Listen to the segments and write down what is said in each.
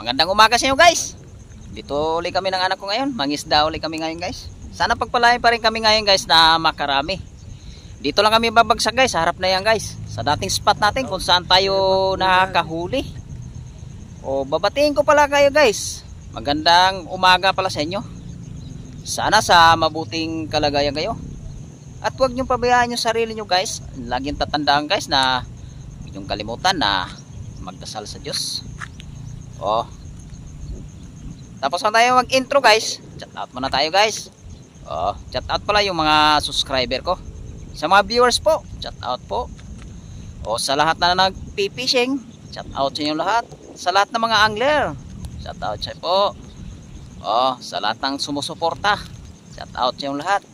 Magandang umaga sa inyo guys. Dito ulit kami ng anak ko ngayon. Mangisda ulit kami ngayon guys. Sana pagpalain pa rin kami ngayon guys na makarami. Dito lang kami babagsak guys. Sa harap na yan guys. Sa dating spot natin kung saan tayo nakahuli. O babatiin ko pala kayo guys. Magandang umaga pala sa inyo. Sana sa mabuting kalagayan kayo. At huwag niyong pabayaan yung sarili nyo guys. Laging tatandaan guys na huwag niyong kalimutan na magdasal sa Diyos. Oh. Tapos na tayo mag-intro guys. Chat out muna tayo guys. Oh, chat out pala yung mga subscriber ko. Sa mga viewers po, chat out po. O sa lahat na nagpi-fishing, chat out sa inyo lahat. Sa lahat ng mga angler, chat out sa po. Oh, sa lahat ng sumusuporta, chat out sa inyo lahat.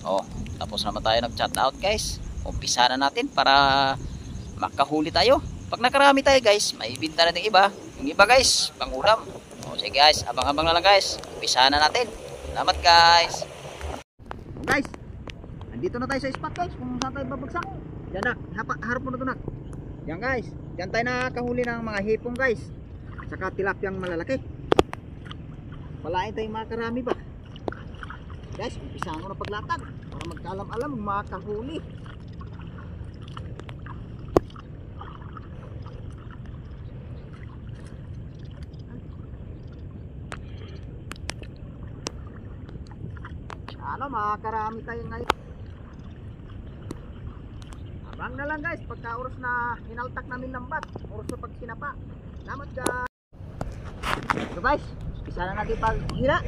Oh, tapos naman tayo nag-chat out guys. Umpisa na natin para makahuli tayo. Pag nakarami tayo guys, may ibinta natin iba. Yung iba guys, pang ulam. O sige guys, abang-abang na lang guys. Umpisa na natin. Salamat guys. O guys, nandito na tayo sa spot guys. Kung saan tayo babagsak. Yan nak, harap mo na ito nak. Yan guys, yan tayo nakahuli ng mga hipong guys. Saka tilapyang malalaki. Palain tayo makarami ba. Guys, umpisahan ko na paglatag para magkaalam-alam makahuli. Sana makakarami tayo ngayon. Abang na lang guys pagka oras na hinaltak namin ng bat. Oras na pag sinapa. Salamat guys. So guys, umpisa na natin paghira.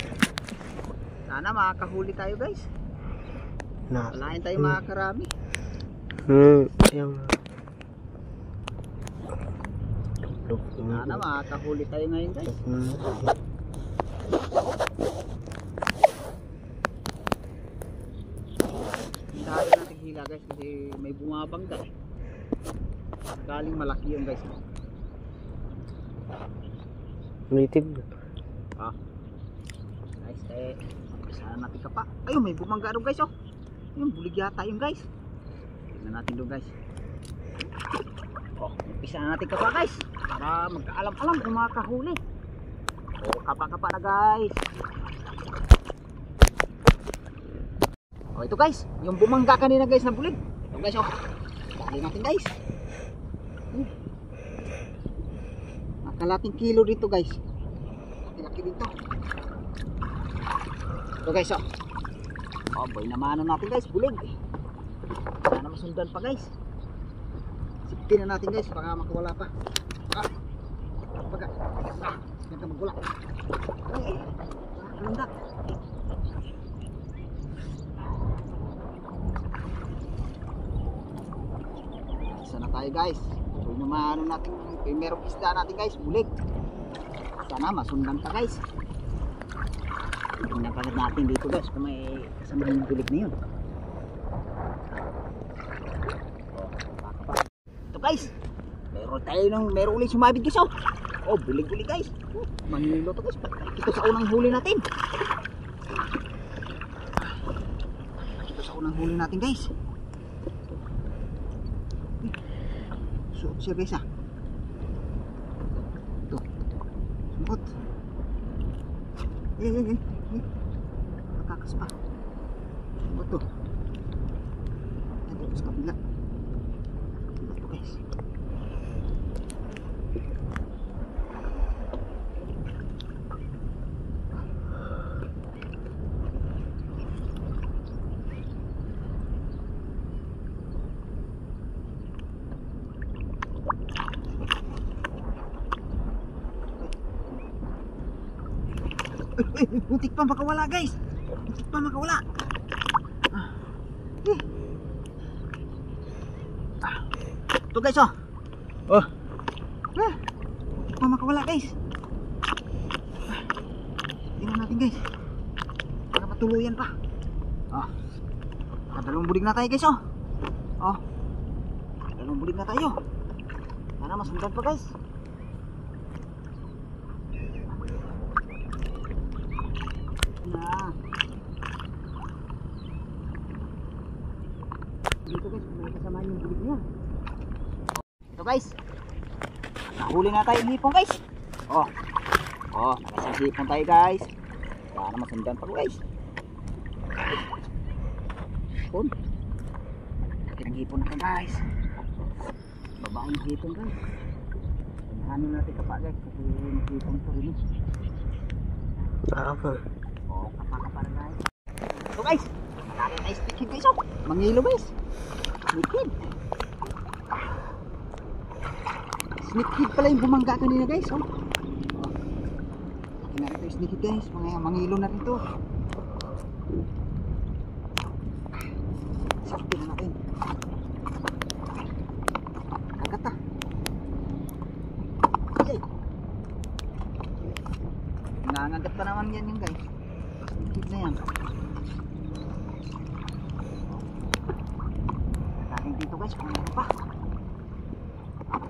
Sana makakahuli tayo guys. Walain tayo makakarami. Sana makakahuli tayo ngayon guys. Dahil natin hila guys kasi may bumabangga. Galing malaki yun guys. Native. Ah. Guys, sana natin ka pa. Ayun, may bumangga doon guys oh. Yung bulig yata yung guys. Tignan natin doon guys. Oh, umpisa na natin ka pa guys. Para magkaalam-alam kung makakahuli. Oh, kapa-kapa na guys. Oh, ito guys, yung bumangga kanina guys na bulig. Ito guys oh. Dali natin guys. Nakalating kilo dito guys. Laki dito. Ito guys oh. Oh boy, namano natin guys, bulig. Sana masundan pa guys. Sipin na natin guys, baka makawala pa. Baga. Ganda magula. Ay, kalundak. Sana tayo guys. Kung namano natin, merong isda natin guys, bulig. Sana masundan pa guys. Tingnan pa natin dito guys kung may kasama yung bulig na yun. Ito guys, meron ulit sumabit guys oh. Oh, bulig-bulig guys. Manilo to guys. Ito sa unang huli natin. Ito sa unang huli natin guys. So, siya guys ah. Ito. Sumpot. Nakakas pa. Sumpot to. Ito sa kabila. Sumpot to guys. Butik pa makawala guys. Butik pa makawala. Ito guys oh. Oh. Butik pa makawala guys. Tingnan natin guys. Para matuluyan pa. Oh. Dalawang bulig na tayo guys oh. Oh. Dalawang bulig na tayo. Sana masundan pa guys. Dito guys, may kasama yung bulig niya. Ito guys, nahuli na tayo hipong guys. Oh, Oh, nakasang hipon tayo guys. Para masundan pa ko guys. Hipon. Laki ng hipon natin guys. Babaeng hipon guys. Ano natin kapa guys. Kasi hipon ito rin. Apa? Oh, kapa rin guys. So guys, nakakita tayo stick head guys. Oh. Mangilo guys. Stick head. Sneak head pala yung bumangga kanina guys. Oh. Laki na rin ito yung sneak head guys. Mangilo na rin ito. Sakti na natin. Kagat ah. Okay. Nangangagat pa naman yan yung guys. Sneak head na yan. Natin dito guys. Pangalan pa.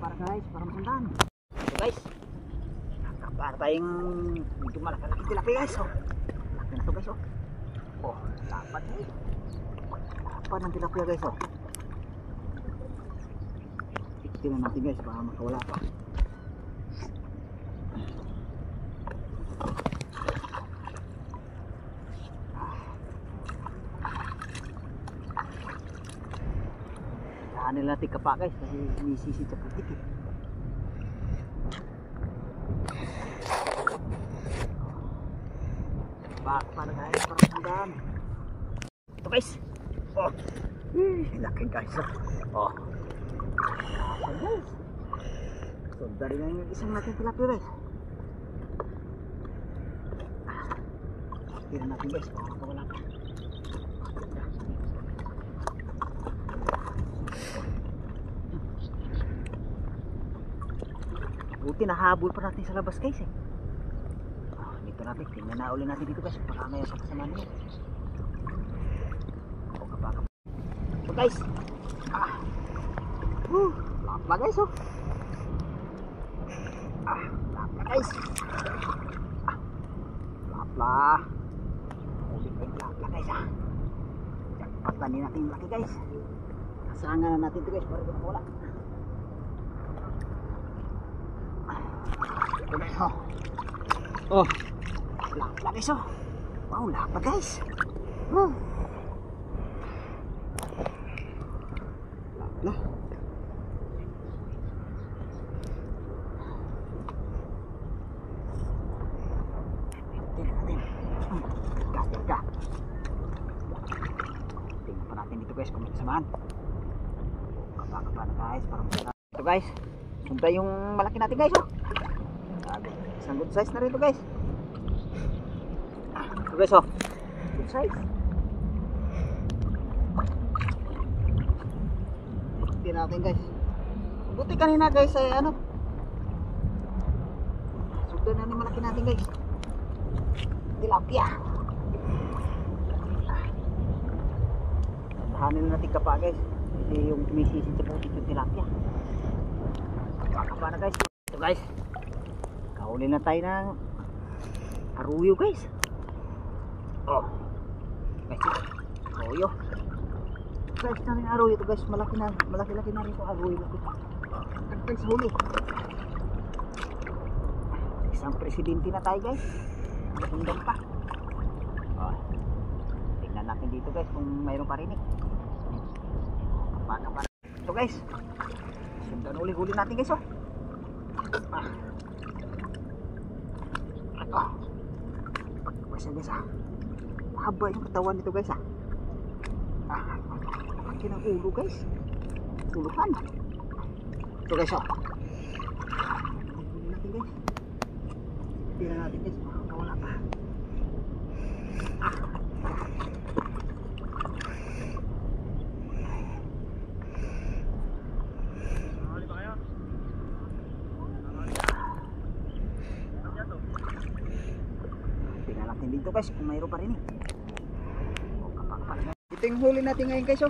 Para guys, para masundan. So guys, para tayong medyo malaki tilapia guys. Oh, laki na to guys. Oh, dapat eh. Dapat ng tilapia guys. Oh, tingnan natin guys para makawala pa. Nila natin kapa guys kasi nisisi sa putik eh. Para guys, para sundan. Ito guys. Oh, laki guys. Oh, guys. Sundan rin yung isang natin tilapia guys. Tira natin guys para makawala pa. Buti nahabol pa natin sa labas guys eh. Oh, dito natin, tingnan na uli natin dito guys. Baka may sa kasama nyo. O kapag. So guys. Lapla guys oh. Lapla guys. Lapla. Ulit ko yung lapla guys ah. Patanin natin yung laki guys. Kasangan na natin ito guys para ito makawala. Oh, lapla guys oh. Wow, lapla guys. Lapla. Tingnan pa natin dito guys kung may kasamaan. Kapaka na guys para masarap. Ito guys, sunta yung malaki natin guys oh. Isang good size na rin ito guys. Ito guys oh. Good size. Ito natin guys. Buti kanina guys ay ano. Sundan na ni malaki natin guys. Tilapia. Tahanin natin kapa guys. Kasi yung tumisisid sa putik yung tilapia. Kapa na guys. Ito guys. Kahuli na tayo ng aruyo guys. Oh guys, aruyo guys, namin aruyo ito guys. Malaki na rin ito aruyo. Tagtag sa huli. Isang presidente na tayo guys. Masundan pa. Oh, tingnan natin dito guys kung mayroon pa rin eh. Kapag ito guys, sundan huli natin guys oh. Guys guys ah. Haba yung katawan nito guys ah. Laki ng ulo guys. Uluhan. Ito guys oh. Natin guys. Tira natin guys. Makakawala pa. Dito guys kung mayroon pa rin eh. Ito yung huli natin ngayon guys oh.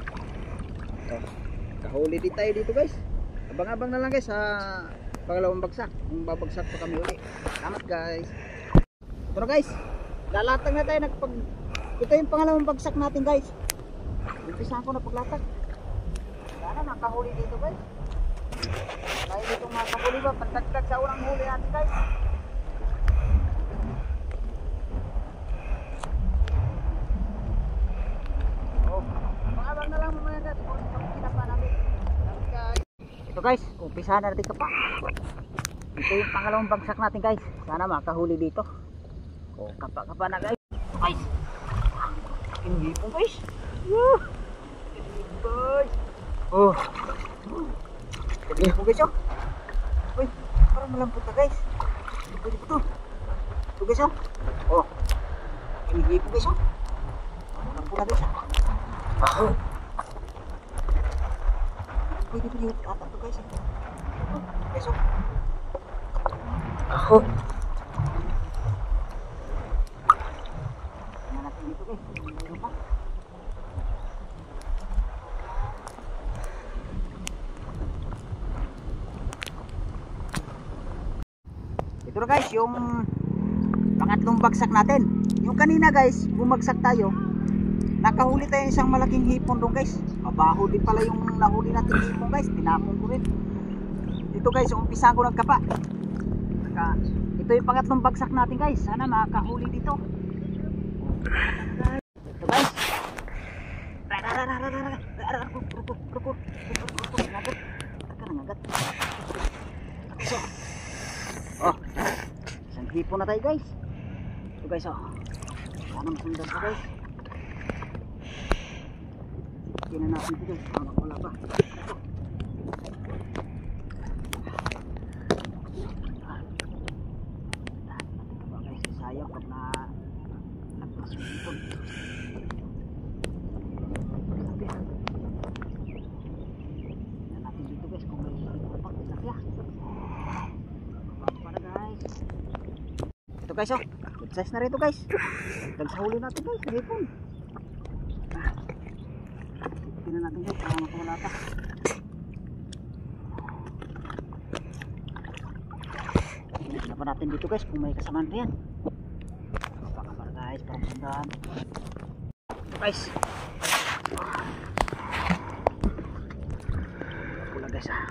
Kahuli din tayo dito guys. Abang-abang na lang guys sa pangalawang bagsak. Kung babagsak pa kami uli. Salamat guys. Ito na guys. Lalatag na tayo. Ito yung pangalawang bagsak natin guys. Umpisahan ko na paglatag. Sana nakahuli dito guys. Dahil dito makahuli ba. Pagtagtag sa unang huli natin guys. guys, umpisahan na natin kapa. Ito yung pangalawang bagsak natin guys. Sana makahuli dito. O kapa na guys. Guys, hindi po guys. Guys. Oh. Hindi po guys. Uy, parang malambot na guys. Pwede po to. Ito guys. Oh. Hindi po guys. Malambot na guys. Oh. Pwede po yung atak to guys. Guys. Oh. Tingnan natin dito guys. Meron pa. Ito na guys, yung pangatlong bagsak natin. Yung kanina guys, bumagsak tayo. Nakahuli tayo isang malaking hipon doon guys. Mabaho din pala yung nahuli natin hipon guys. Tinapon ko rin. Ito guys, umpisahan ko ng kapa. Ito yung pangatlong bagsak natin guys. Sana makakahuli dito. Ito guys. Oh, isang hipon na tayo guys. Ito guys oh. Sana masundan pa guys. Tingnan natin ito guys. Wala pa. Sayang pag na nagpas yung hipon. Tingnan natin dito guys kung may kapag tilapia. Para guys. Ito guys oh. Good size na rito guys. Nagsahuli natin guys. Hipon. Tingnan natin guys. Para makawala pa. Tingnan pa natin dito guys kung may kasamaan pa yan. Para guys. Para masundan. Ito guys. Pula guys ah.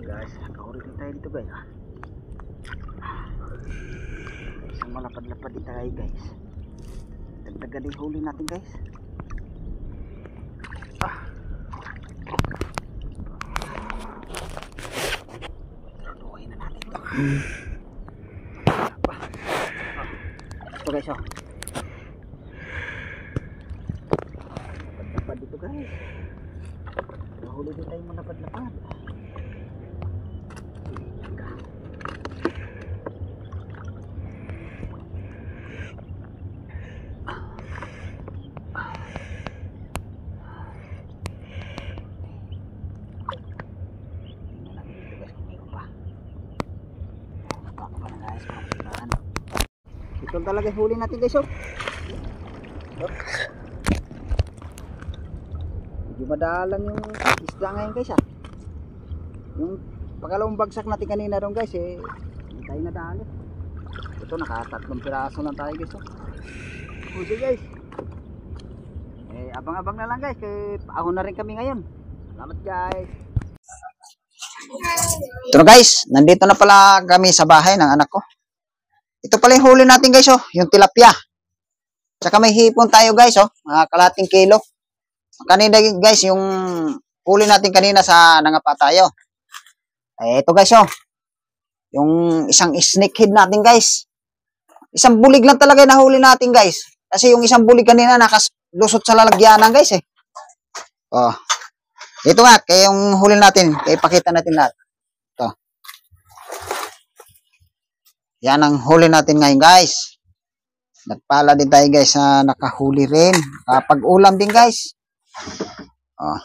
Guys, nakahuli din tayo dito guys. Isang malapad-lapad din tayo guys. Dagdagan yung huli natin guys. Tuloy na natin ito. Ito guys oh. Malapad dito guys. Nakahuli din tayo malapad-lapad. Ito talaga yung huli natin guys oh. Medyo madalang yung isda ngayon guys ah. Yung pangalawang bagsak natin kanina ron guys eh, hindi tayo nadali. Ito nakatatlong piraso lang tayo guys oh. Huli guys. Abang-abang na lang guys, kaya paahon na rin kami ngayon. Salamat guys. Ito na guys, nandito na pala kami sa bahay ng anak ko. Ito pala yung huli natin guys oh, yung tilapia. Saka may hipon tayo guys oh, mga kalating kilo. Kanina guys, yung huli natin kanina sa nangapa tayo. Ito guys oh, yung isang snake head natin guys. Isang bulig lang talaga yung nahuli natin guys. Kasi yung isang bulig kanina nakalusot sa lalagyanan guys eh. Oh. Ito nga, kaya yung huli natin, kaya ipakita natin lahat. Ito. Yan ang huli natin ngayon guys. Nagpala din tayo guys na nakahuli rin. Nakapag-ulam din guys. Oh.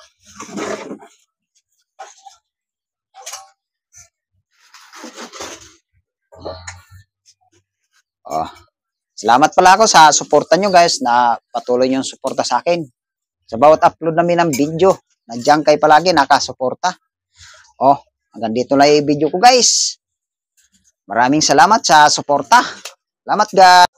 Oh. Salamat pala ako sa suporta nyo guys na patuloy nyo suporta sa akin. Sa bawat upload namin ng video, nandiyan kayo palagi nakasuporta. Oh, hanggang dito lang yung video ko guys. Maraming salamat sa suporta. Salamat guys.